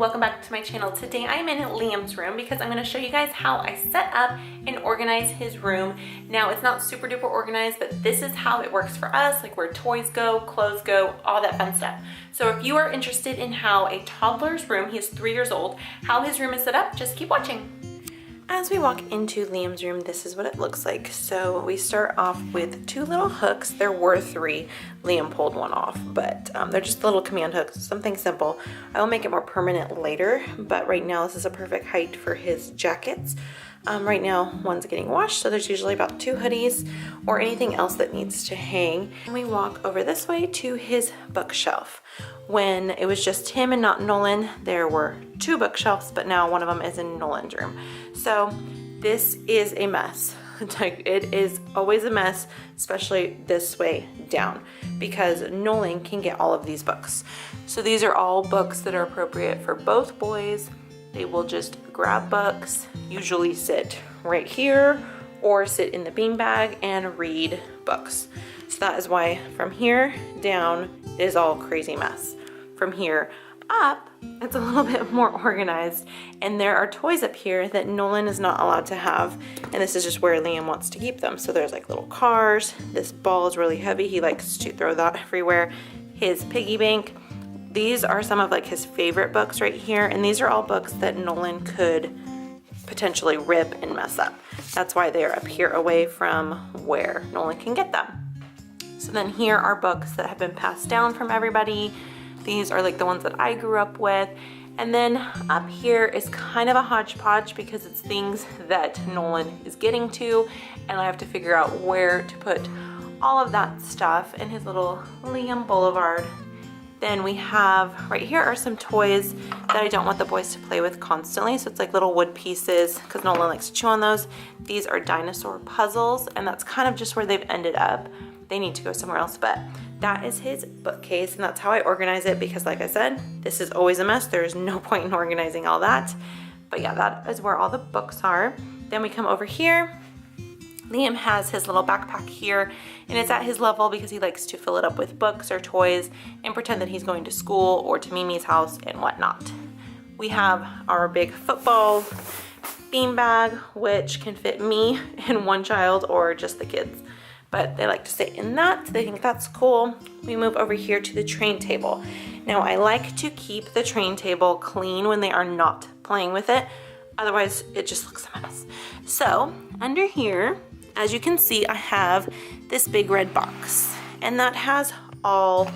welcome back to my channel. Today I'm in Liam's room because I'm going to show you guys how I set up and organize his room. Now it's not super duper organized, but this is how it works for us, like where toys go, clothes go, all that fun stuff. So if you are interested in how a toddler's room, he is 3 years old, how his room is set up, just keep watching. As we walk into Liam's room, this is what it looks like. So we start off with 2 little hooks. There were 3. Liam pulled one off, but they're just little command hooks, something simple. I will make it more permanent later, but right now this is a perfect height for his jackets. Right now one's getting washed, so there's usually about 2 hoodies or anything else that needs to hang. And we walk over this way to his bookshelf. When it was just him and not Nolan, there were 2 bookshelves, but now one of them is in Nolan's room. So this is a mess. It is always a mess, especially this way down, because Nolan can get all of these books. So these are all books that are appropriate for both boys. They will just grab books, usually sit right here or sit in the beanbag and read books. So that is why from here down is all crazy mess. From here up, it's a little bit more organized, and there are toys up here that Nolan is not allowed to have, and this is just where Liam wants to keep them. So there's like little cars. This ball is really heavy. He likes to throw that everywhere. His piggy bank. These are some of like his favorite books right here, and these are all books that Nolan could potentially rip and mess up. That's why they're up here away from where Nolan can get them. So then here are books that have been passed down from everybody. These are like the ones that I grew up with. And then up here is kind of a hodgepodge because it's things that Nolan is getting to, and I have to figure out where to put all of that stuff in his little Liam Boulevard. Then we have, right here are some toys that I don't want the boys to play with constantly. So it's like little wood pieces because Nolan likes to chew on those. These are dinosaur puzzles, and that's kind of just where they've ended up. They need to go somewhere else, but that is his bookcase, and that's how I organize it because like I said, this is always a mess. There's no point in organizing all that. But yeah, that is where all the books are. Then we come over here. Liam has his little backpack here, and it's at his level because he likes to fill it up with books or toys and pretend that he's going to school or to Mimi's house and whatnot. We have our big football beanbag, which can fit me and one child or just the kids, but they like to sit in that. They think that's cool. We move over here to the train table. Now I like to keep the train table clean when they are not playing with it. Otherwise it just looks a mess. So under here, as you can see, I have this big red box, and that has all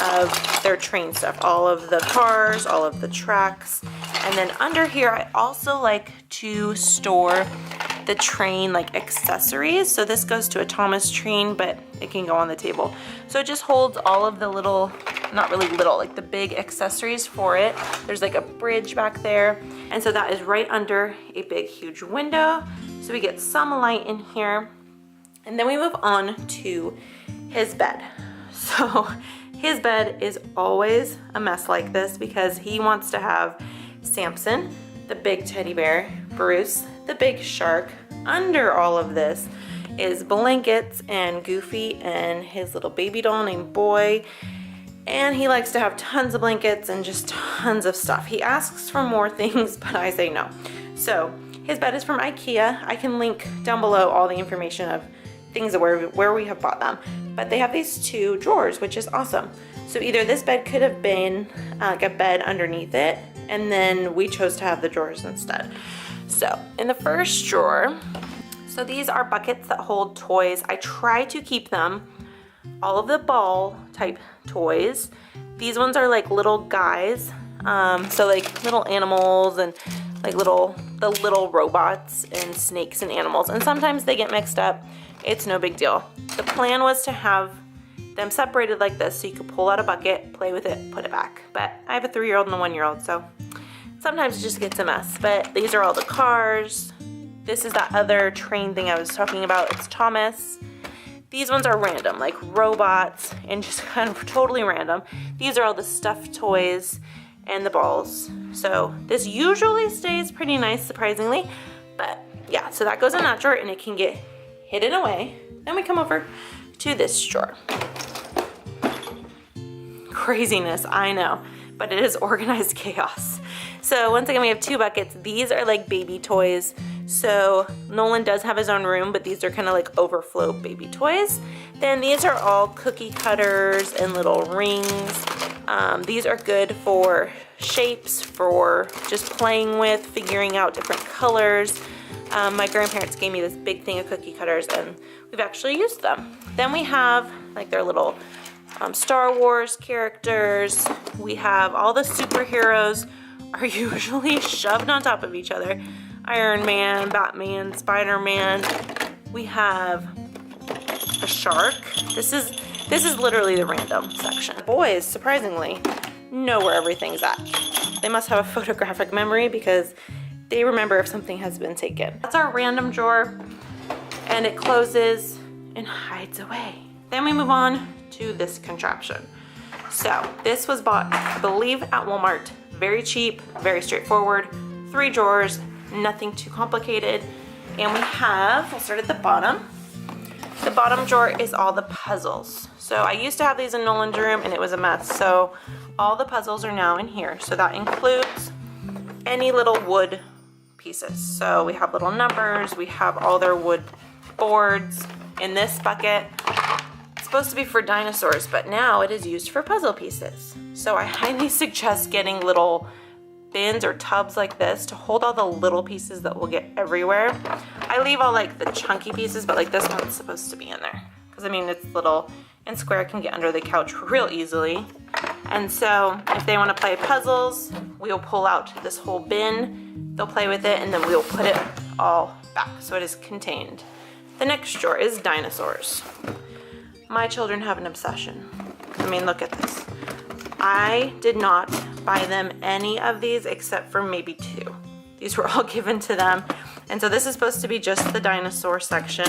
of their train stuff, all of the cars, all of the tracks. And then under here, I also like to store the train like accessories. So this goes to a Thomas train, but it can go on the table. So it just holds all of the little, not really little, like the big accessories for it. There's like a bridge back there. And so that is right under a big, huge window. So we get some light in here. And then we move on to his bed. So his bed is always a mess like this because he wants to have Samson, the big teddy bear, Bruce, the big shark. Under all of this is blankets and Goofy and his little baby doll named Boy. And he likes to have tons of blankets and just tons of stuff. He asks for more things, but I say no. So his bed is from IKEA. I can link down below all the information of things where we have bought them. But they have these 2 drawers, which is awesome. So either this bed could have been like a bed underneath it, and then we chose to have the drawers instead. So in the first drawer, so these are buckets that hold toys. I try to keep them, all of the ball type toys. These ones are like little guys. So like little animals and like the little robots and snakes and animals. And sometimes they get mixed up. It's no big deal. The plan was to have them separated like this so you could pull out a bucket, play with it, put it back. But I have a 3-year-old and a 1-year-old, so sometimes it just gets a mess. But these are all the cars. This is that other train thing I was talking about. It's Thomas. These ones are random, like robots, and just kind of totally random. These are all the stuffed toys and the balls. So this usually stays pretty nice, surprisingly. But yeah, so that goes in that drawer, and it can get hidden away. Then we come over to this drawer. Craziness, I know, but it is organized chaos. So once again, we have 2 buckets. These are like baby toys. So Nolan does have his own room, but these are kind of like overflow baby toys. Then these are all cookie cutters and little rings. These are good for shapes, for just playing with, figuring out different colors. My grandparents gave me this big thing of cookie cutters, and we've actually used them. Then we have like their little Star Wars characters. We have all the superheroes are usually shoved on top of each other. Iron Man, Batman, Spider-Man. We have a shark. This is literally the random section. Boys, surprisingly, know where everything's at. They must have a photographic memory because they remember if something has been taken. That's our random drawer, and it closes and hides away. Then we move on to this contraption. So this was bought, I believe, at Walmart. Very cheap, very straightforward. 3 drawers, nothing too complicated. And we have, we'll start at the bottom. The bottom drawer is all the puzzles. So I used to have these in Nolan's room and it was a mess. So all the puzzles are now in here. So that includes any little wood pieces. So we have little numbers, we have all their wood boards. In this bucket, it's supposed to be for dinosaurs, but now it is used for puzzle pieces. So I highly suggest getting little bins or tubs like this to hold all the little pieces that will get everywhere. I leave all like the chunky pieces, but like this one's supposed to be in there. Because I mean, it's little and square, can get under the couch real easily. And so if they want to play puzzles, we'll pull out this whole bin, they'll play with it, and then we'll put it all back so it is contained. The next drawer is dinosaurs. My children have an obsession. I mean, look at this. I did not buy them any of these except for maybe 2. These were all given to them. And so this is supposed to be just the dinosaur section.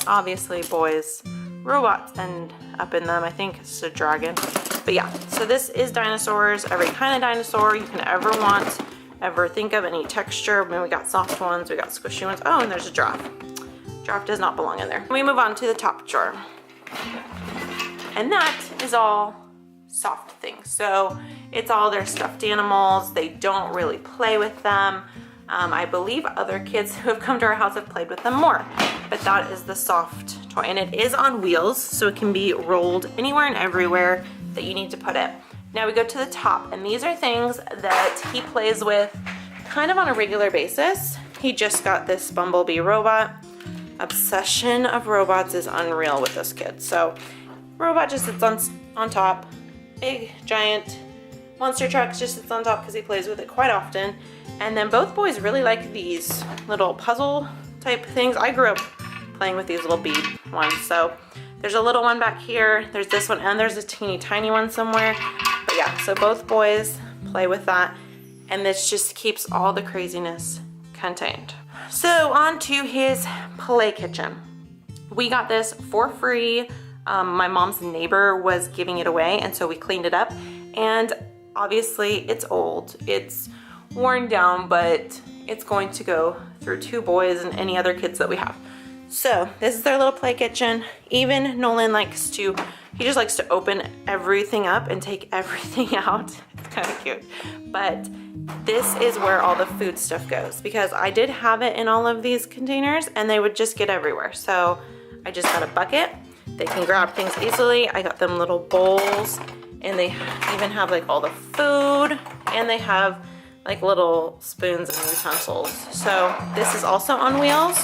Obviously, boys, robots end up in them. I think it's a dragon. But yeah, so this is dinosaurs, every kind of dinosaur you can ever want, ever think of, any texture. I mean, we got soft ones, we got squishy ones. Oh, and there's a giraffe. Giraffe does not belong in there. We move on to the top drawer. And that is all soft things. So it's all their stuffed animals. They don't really play with them. I believe other kids who have come to our house have played with them more, but that is the soft toy, and it is on wheels, so it can be rolled anywhere and everywhere that you need to put it. Now we go to the top, and these are things that he plays with kind of on a regular basis. He just got this Bumblebee robot. Obsession of robots is unreal with this kid. So robot just sits on top. Big giant monster trucks just sits on top because he plays with it quite often. And then both boys really like these little puzzle type things. I grew up playing with these little bead ones. So there's a little one back here, there's this one, and there's a teeny tiny one somewhere. But yeah, so both boys play with that, and this just keeps all the craziness contained. So on to his play kitchen. We got this for free. My mom's neighbor was giving it away, and so we cleaned it up. And obviously it's old, it's worn down, but it's going to go through 2 boys and any other kids that we have. So this is their little play kitchen. Even Nolan he just likes to open everything up and take everything out. It's kind of cute. But this is where all the food stuff goes, because I did have it in all of these containers and they would just get everywhere. So I just got a bucket. They can grab things easily. I got them little bowls, and they even have like all the food, and they have like little spoons and utensils. So this is also on wheels,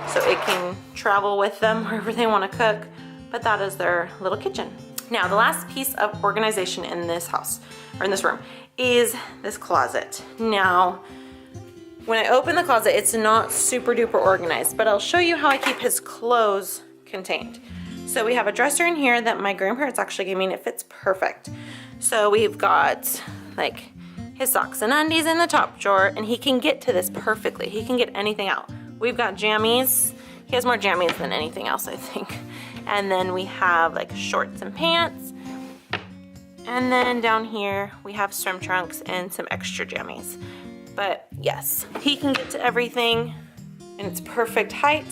so it can travel with them wherever they want to cook, but that is their little kitchen. Now, the last piece of organization in this house, or in this room, is this closet. Now, when I open the closet, it's not super duper organized, but I'll show you how I keep his clothes contained. So we have a dresser in here that my grandparents actually gave me, and it fits perfect. So we've got like his socks and undies in the top drawer, and he can get to this perfectly. He can get anything out. We've got jammies. He has more jammies than anything else, I think. And then we have like shorts and pants. And then down here we have swim trunks and some extra jammies. But yes, he can get to everything, and it's perfect height.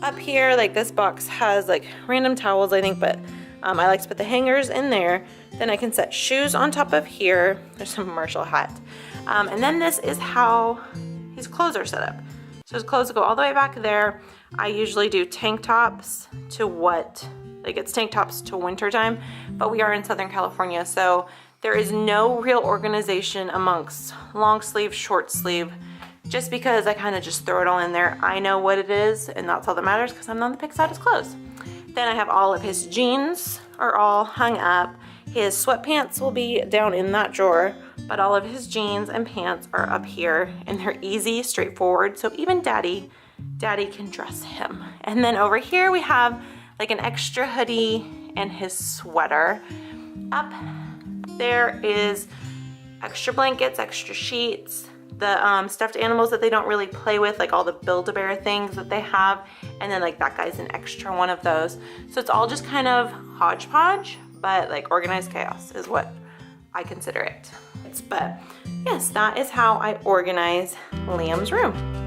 Up here, like this box has like random towels, I think, but I like to put the hangers in there. Then I can set shoes on top of here. There's some Marshall hat. And then this is how his clothes are set up. So his clothes go all the way back there. I usually do tank tops to it's tank tops to winter time, but we are in Southern California, so there is no real organization amongst long sleeve, short sleeve, just because I kind of just throw it all in there. I know what it is, and that's all that matters because I'm the one that picks out his clothes. Then I have all of his jeans are all hung up. His sweatpants will be down in that drawer, but all of his jeans and pants are up here, and they're easy, straightforward, so even Daddy can dress him. And then over here we have like an extra hoodie and his sweater. Up there is extra blankets, extra sheets, the stuffed animals that they don't really play with, like all the Build-A-Bear things that they have, and then like that guy's an extra one of those. So it's all just kind of hodgepodge, but like organized chaos is what I consider it. But yes, that is how I organize Liam's room.